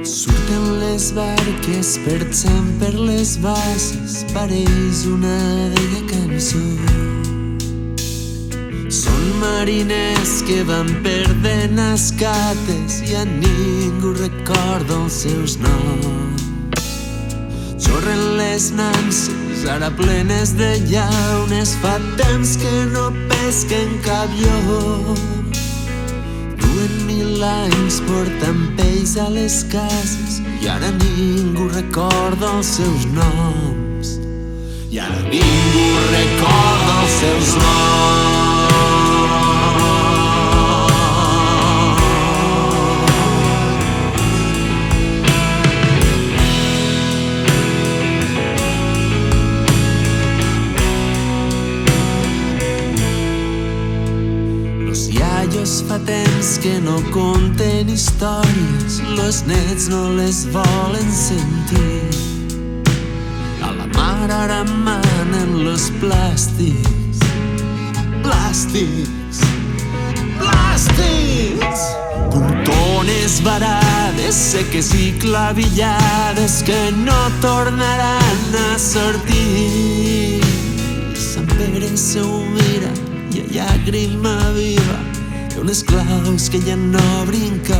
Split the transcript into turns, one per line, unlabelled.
Surten les barques perxant per les basses, pareix una vella cançó. Són mariners que van perdent escates i a ningú recorda els seus noms. Xorren les nanses, ara plenes de llaunes, fa temps que no pesquen cap llop. Duen 1000 anys portant peix a les cases i ara ningú recorda els seus noms. I ara ningú recorda els seus noms. Los iaios fa temps que no conten històries, los nets no les volen sentir. A la mar ara manen los plàstics. Plàstics, plàstics! Puntones varades, seques i clavillades que no tornaran a sortir. Sant Pere se ho mira i a llàgrima viva té uns claus que ja no brinca